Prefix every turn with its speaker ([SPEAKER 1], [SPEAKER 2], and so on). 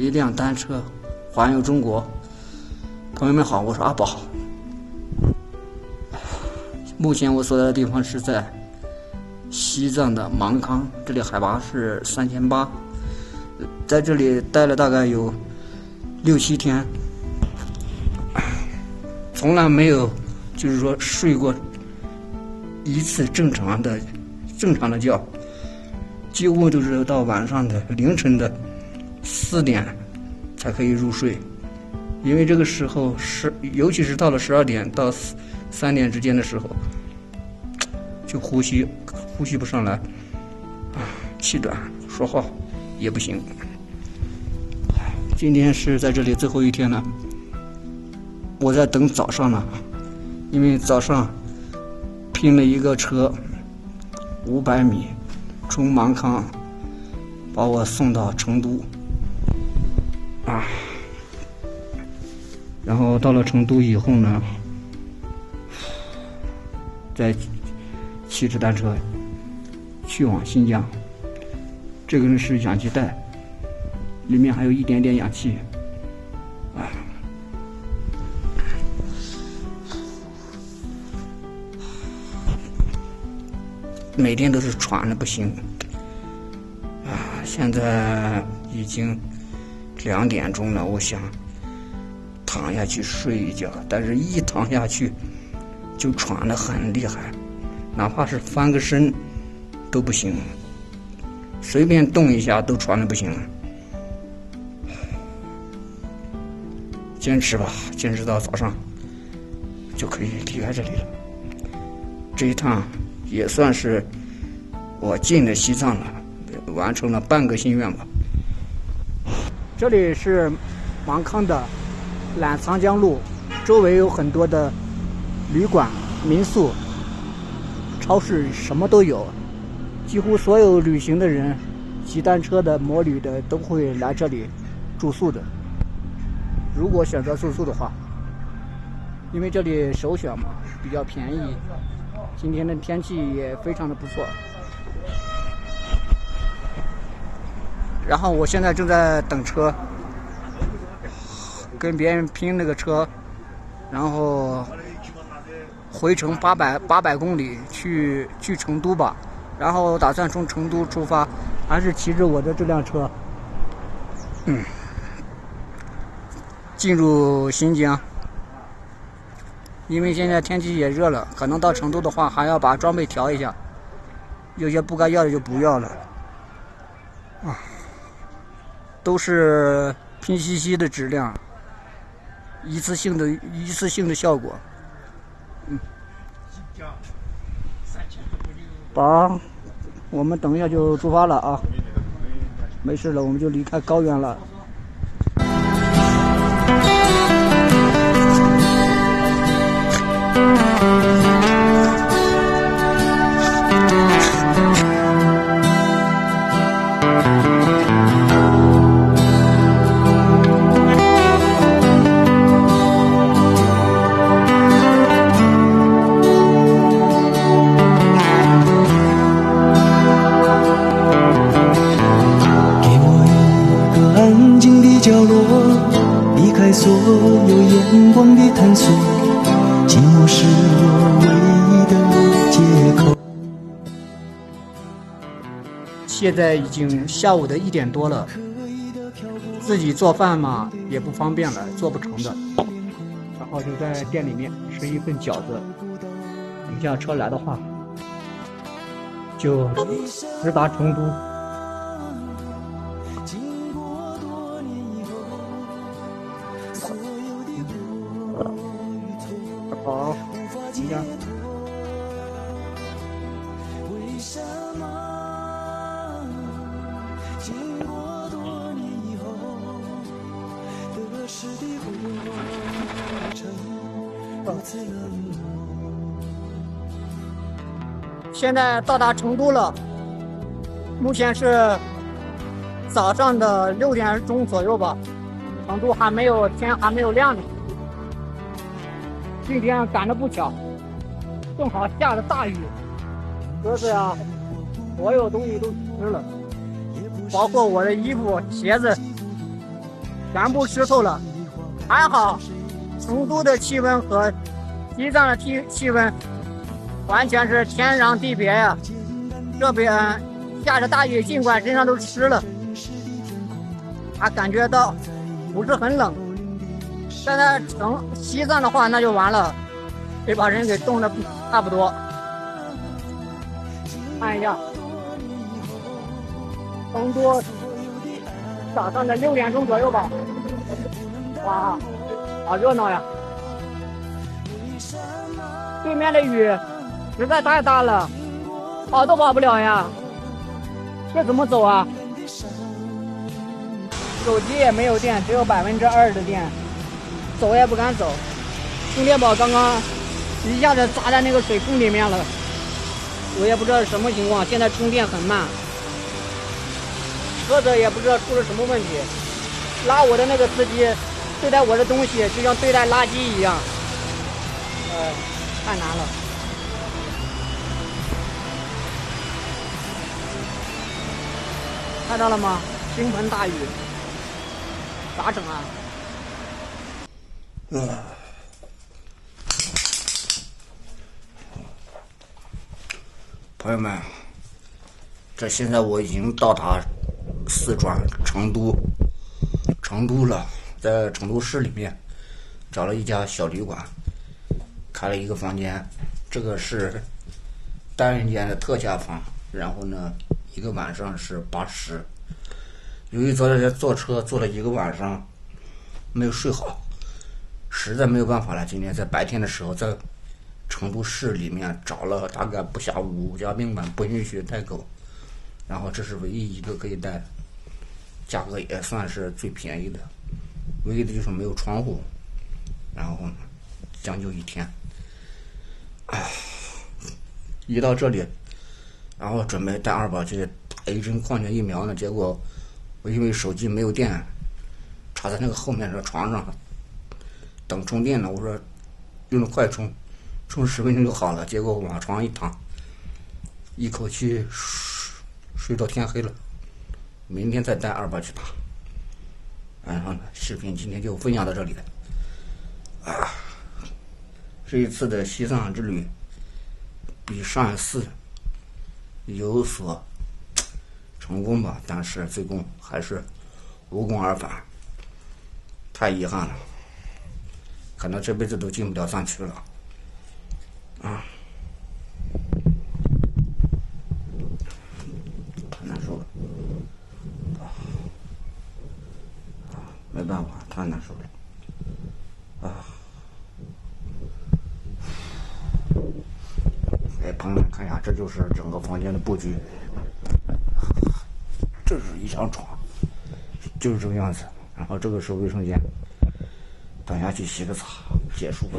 [SPEAKER 1] 一辆单车环游中国。朋友们好，我是阿宝。目前我所在的地方是在西藏的芒康，这里海拔是3800，在这里待了大概有6、7天，从来没有就是说睡过一次正常的觉，几乎都是到晚上的凌晨的4点才可以入睡，因为这个时候尤其是到了12点到3点之间的时候，就呼吸不上来，气短，说话也不行。今天是在这里最后一天了，我在等早上呢，因为早上拼了一个车500米，从芒康把我送到成都，然后到了成都以后呢，再骑着单车去往新疆。这个是氧气袋，里面还有一点点氧气。每天都是喘的不行。现在已经2点钟了，我想躺下去睡一觉，但是一躺下去就喘得很厉害，哪怕是翻个身都不行，随便动一下都喘得不行。坚持吧，坚持到早上就可以离开这里了。这一趟也算是我进了西藏了，完成了半个心愿吧。这里是芒康的澜沧江路，周围有很多的旅馆、民宿、超市，什么都有。几乎所有旅行的人、骑单车的、摩旅的都会来这里住宿的。如果选择住宿的话，因为这里首选嘛，比较便宜。今天的天气也非常的不错。然后我现在正在等车，跟别人拼那个车，然后回程800公里去成都吧。然后打算从成都出发，还是骑着我的这辆车，进入新疆。因为现在天气也热了，可能到成都的话还要把装备调一下，有些不该要的就不要了。都是拼夕夕的质量，一次性的效果。我们等一下就出发了啊，没事了，我们就离开高原了。
[SPEAKER 2] 所有眼光的探索，寂寞是我唯一的借口。
[SPEAKER 1] 现在已经下午的1点多了，自己做饭嘛也不方便了，做不成的，然后就在店里面吃一份饺子。等下车来的话，就直达成都。好，你看。现在到达成都了，目前是早上的6点钟左右吧，成都天还没有亮呢。今天赶得不巧，正好下了大雨，车子呀，所有东西都湿了，包括我的衣服、鞋子全部湿透了。还好，成都的气温和西藏的气温完全是天壤地别呀。这边下着大雨，尽管身上都湿了，还感觉到不是很冷。现在西藏的话，那就完了，得把人给冻得差不多。看一下，成都早上的6点钟左右吧。哇，好热闹呀！对面的雨实在太大了，跑都跑不了呀。这怎么走啊？手机也没有电，只有2%的电，走也不敢走。充电宝刚刚一下子砸在那个水坑里面了，我也不知道是什么情况，现在充电很慢。车子也不知道出了什么问题，拉我的那个司机对待我的东西就像对待垃圾一样，太难了。看到了吗？倾盆大雨，咋整啊？朋友们，这现在我已经到达四川成都了，在成都市里面找了一家小旅馆，开了一个房间。这个是单人间的特价房，然后呢，一个晚上是80。由于昨天坐车坐了一个晚上，没有睡好，实在没有办法了。今天在白天的时候，在成都市里面找了大概不下5家宾馆，不允许带狗，然后这是唯一一个可以带，价格也算是最便宜的，唯一的就是没有窗户。然后将就1天，一到这里，然后准备带二宝去打一针矿泉疫苗呢，结果我因为手机没有电，插在那个后面的床上等充电呢。我说用了快充10分钟就好了，结果往床一躺，一口气睡到天黑了。明天再带二宝去打。然后呢，视频今天就分享到这里了。这一次的西藏之旅比上一次有所成功吧，但是最终还是无功而返，太遗憾了，可能这辈子都进不了藏区了。太难受了，没办法，太难受了。给朋友们看一下，这就是整个房间的布局。这是一张床，就是这个样子。然后这个是卫生间，等下去洗个澡，结束吧。